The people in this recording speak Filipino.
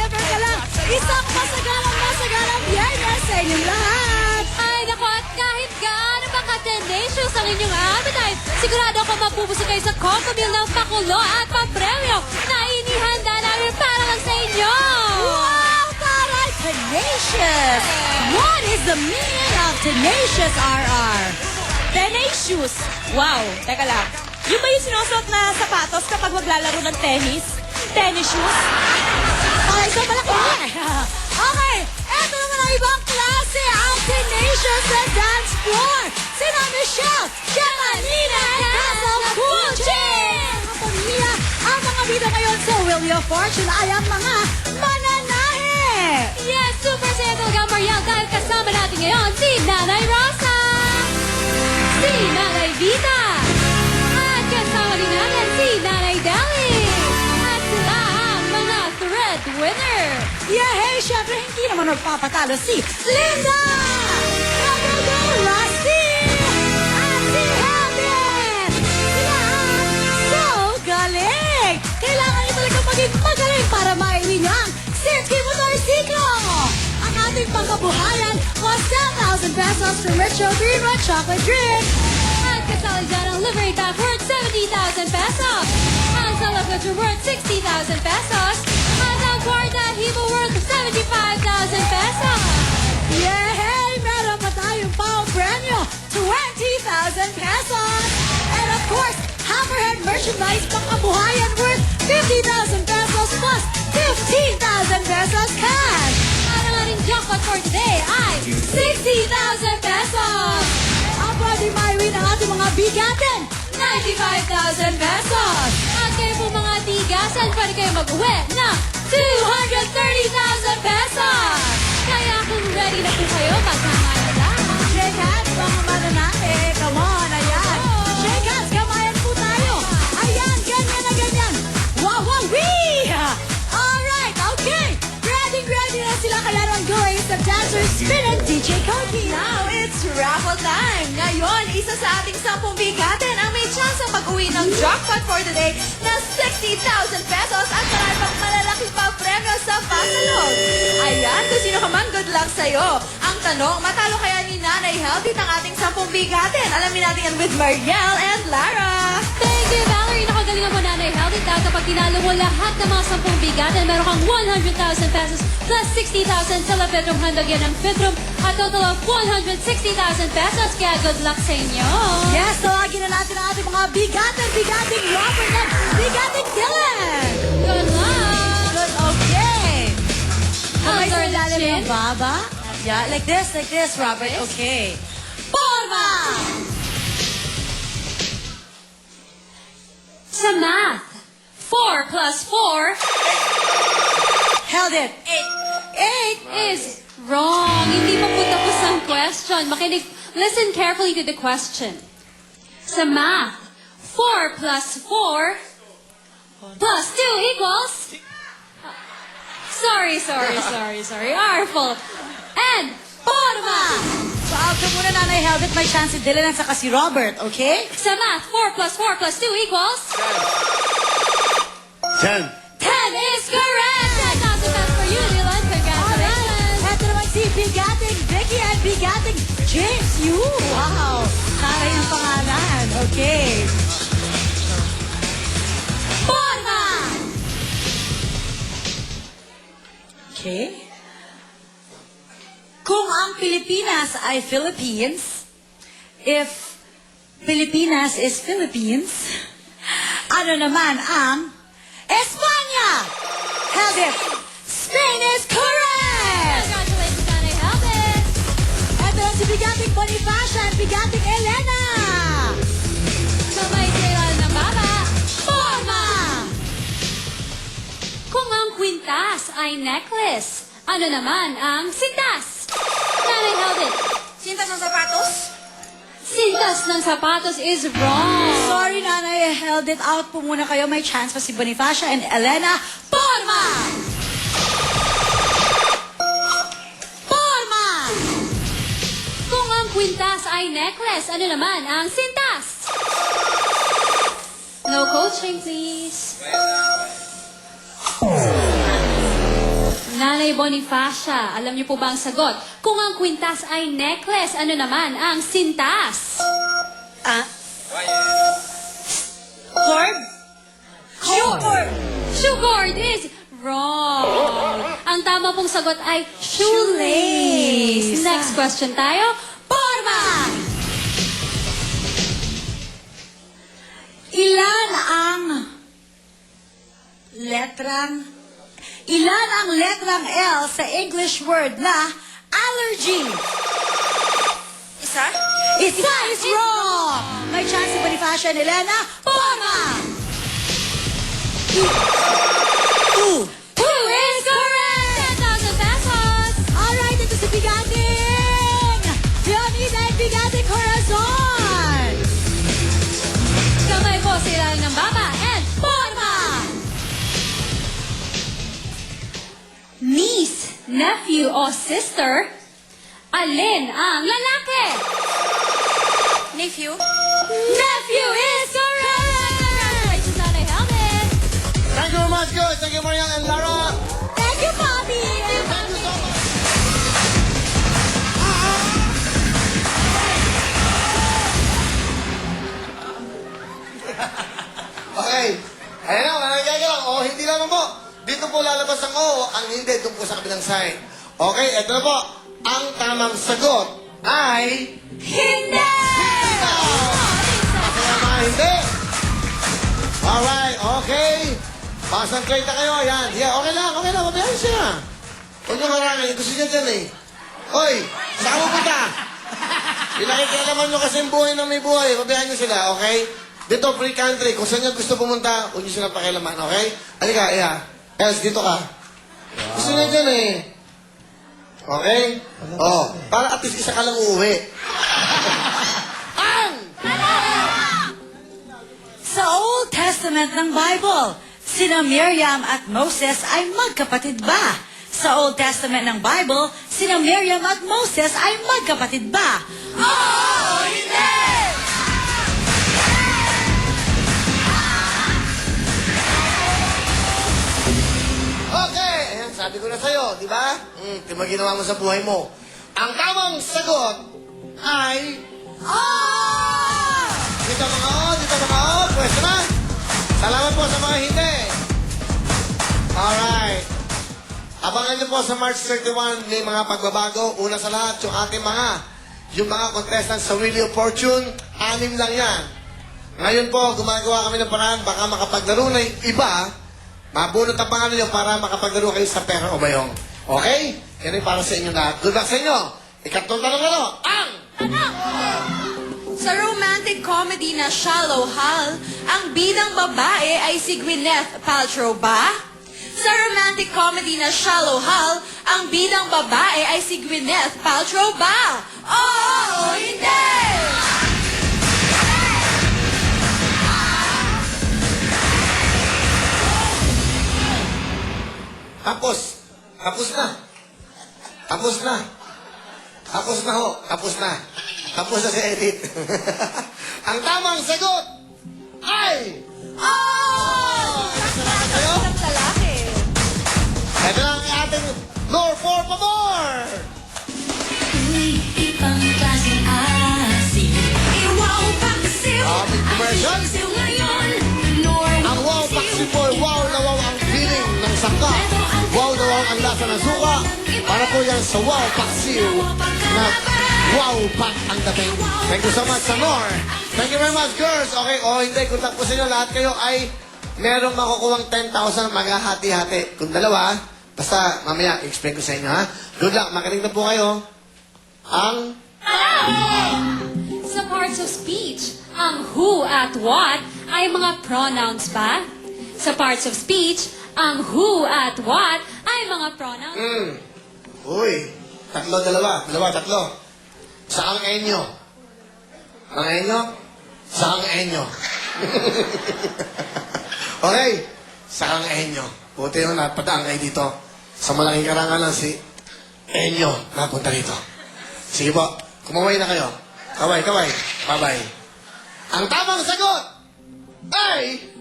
Never ka lang. Isang masagalang biyernes sa inyong lahat. Ay, naku, at kahit gaano pa ka-tenacious ang inyong appetite, sigurado ako mapupusok kayo sa combo meal ng pakulo at papremyo na inihanda namin para lang sa inyo. Wow, taray! Tenacious! What is the meaning of tenacious, RR? Tenacious. Wow, teka lang. Yung ba yung sinusuot na sapatos kapag maglalaro ng tennis? Tennis shoes? Okay, so malaki. Okay, eto naman ang ibang klase ang tenacious na dance floor. Sina Michelle, Jamanina, and Hazel Kuchin! Ang pamilya, ang mga bida ngayon sa Wheel of Fortune ay ang mga mananahe. Yes, super saya talaga, Mariel, dahil kasama natin ngayon si Nanay Rosa, si Nanay Vita, at kasama din natin si Nanay Deli. At sila ang mga thread winner. Yeah, hey, syempre hindi naman magpapatalo si Linda! Go, Rusty! At si Helmet! Sila ang so galing! Kailangan nyo talaga maging magaling para maiwi nyo ang Sirki Motorsiklo! Ang ating pangkabuhayan was 10,000 pesos from Richo Green Red Chocolate Drink! At kasali dyan ang livery bag worth 70,000 pesos. Ang salapatro worth 60,000 pesos. At ang kwarta at hibo worth 75,000 pesos. Yeah, hey! Meron pa tayong pao premyo, 20,000 pesos! And of course, Hammerhead merchandise pangkabuhayan worth 50,000 pesos plus 15,000 pesos cash! At ang ating jackpot for today ay 60,000 pesos. Ang pwede maiwi ng ating mga bigatin, 95,000 pesos. At kayo po mga tigasan, pwede kayo mag-uwi ng 230,000 pesos. Kaya kung ready na po kayo, magkamayan lang. Shake hands, mga mananate. Come on, ayan. Shake hands, kamayan po tayo. Ayan, ganyan na ganyan. Wow, wow, wee! Alright, okay. Ready na sila. Kaya naman going sa dancer spin and DJ Koki. Now it's raffle time. Ngayon, isa sa ating 10 bigatin ang may chance ang pag-uwi ng jackpot for today na 60,000 pesos at marami pang malalaki pa premyo sa pasalog. Ayan, kung sino ka man, good luck sa'yo. Ang tanong, matalo kaya ni Nanay Healthy ang ating 10 bigatin? Alamin natin yan with Mariel and Lara. Thank you, Valerie. Nakagalingan mo, Nanay Healthy. Dahil kapag tinalo mo lahat ng mga 10 bigatin, meron kang 100,000 pesos plus 60,000 sa La Petrom handog yan ng Petrom at total of 160,000 pesos. Kaya good luck sa inyo. Yes, tawagin na natin ang ating mga bigating Robert and bigating Dylan. Good luck. Good, okay. Okay, Under so the ilalim chin. ng baba. Yeah, like this, Robert. Okay. Forma! Sa math, 4 plus 4 Held it. 8. is wrong. Hindi pa po tapos ang question. Makinig, listen carefully to the question. Sa math, 4 plus 4 plus 2 equals... Sorry. Our fault. And Forma! So, out ka muna, Nanay Held it. May chance si Dylan at saka si Robert, okay? sa math, 4 plus 4 plus 2 equals... 10. 10 is correct! 10,000 pesos for you, Dylan. Congratulations! Ito naman si bigating Vicky and bigating James. You! Wow! Taray ang pangalan. Okay. Forma! Okay. Kung ang Pilipinas ay Philippines, if Pilipinas is Philippines, ano naman ang Espanya? Held it. Spain is correct! Congratulations, Nanay Helvet! Ito na si bigating Bonifacia and bigating Elena. Sabay sila ng baba. Forma! Kung ang kwintas ay necklace, ano naman ang sintas? Nanay Helvet, Sintas ng sapatos? sintas ng sapatos is wrong. Sorry, Nanay, held it out po muna kayo. May chance pa si Bonifacia and Elena. Forma! Forma! Kung ang kwintas ay necklace, ano naman ang sintas? No coaching, please. Nanay Bonifacia, alam niyo po ba ang sagot? Kung ang kwintas ay necklace, ano naman ang sintas? Cord? Cord. Shoecord is wrong. Ang tama pong sagot ay shoelace. Next question tayo. Porma! Ilan ang letrang L sa English word na allergy? Isa? Isa is wrong! May chance si Bonifacio and Elena. Porma! Who is correct? 10,000 pesos. Alright, ito si Bigating! Leonida at Bigating Corazon! Kamay po sa ilalim ng baba and Porma! niece, nephew o sister, alin ang lalaki? Nephew? Nephew is correct! Congratulations, Nanay Helmet! Thank you very much, girls. Thank you, Marian and Lara. Thank you, Bobby! Thank you so much. Okay. Ayan na, managay ka lang. O, hindi naman po. Dito po lalabas ang O, ang hindi doon po sa kabilang side. Okay, eto na po. Ang tamang sagot ay... Hindi! Kasi ang mga hindi. Alright, okay. Concentrate na kayo. Yan. Yeah, okay lang. Mabayan siya. Huwag nyo marami. Gusto niya dyan eh. Hoy, saan mo punta? Pinakikialaman nyo kasi yung buhay na may buhay. Mabayan nyo sila, okay? Dito, free country. Kung saan nyo gusto pumunta, huwag nyo silang pakialaman, okay? Halika, iya. Els, dito ka. Gusto niya dyan eh. Okay? Oh, para at least isa ka lang uuwi. Sa Old Testament ng Bible, sina Miriam at Moses ay magkapatid ba? Sa Old Testament ng Bible, sina Miriam at Moses ay magkapatid ba? Oo! Hindi! Okay! Ayan, sabi ko na sa'yo, di ba? Di ba ginawa mo sa buhay mo? Ang tamang sagot ay... Oh! Dito mga O, pwesto na. Salamat po sa mga hindi. Alright. Abangan niyo po sa March 31, may mga pagbabago. Una sa lahat, yung mga contestants sa Wheel of Fortune, 6 lang yan. Ngayon po, gumagawa kami ng paraan, baka makapaglaro na yung iba, mabunot ang pangalan nyo para makapaglaro kayo sa pera o bayong. Okay? Yan ay para sa inyo lahat. Good luck sa inyo. Ikatlong tanong na ang... Sa romantic comedy na Shallow Hal, ang bidang babae ay si Gwyneth Paltrow ba? Sa romantic comedy na Shallow Hal, ang bidang babae ay si Gwyneth Paltrow ba? Oo o hindi! Tapos na. Tapos na si Edith. Ang tamang sagot ay... Oh! Kayo? Ang lalaki. Ito na ang ating Lord for favor! Ibang klaseng asin. Iwaw paksiw. Aming commercial. Paksiw ngayon. Ang wow paksi po, wow na wow ang feeling ng sangka. Wow na wow ang lasa ng suka. Para po yan sa wow paksiw na wow pak ang dating. Thank you so much, Sanor. Thank you very much, girls. Okay, hindi. Kung takpo sa inyo, lahat kayo ay merong makukuhang 10,000 maghahati-hati. Kung dalawa, basta mamaya, explain ko sa inyo, ha? Good luck. Makinig na po kayo. Ang... Sa parts of speech, ang who at what ay mga pronouns ba? Sa parts of speech, ang who at what ay mga pronouns. Uy, tatlo. Saang enyo? Ang enyo? Saang enyo? Okay, saang enyo? Buti yung napadaan kayo dito. Sa malaking karangalan si Enyo napunta dito. Sige po, kumaway na kayo. Kaway. Bye-bye. Ang tamang sagot ay...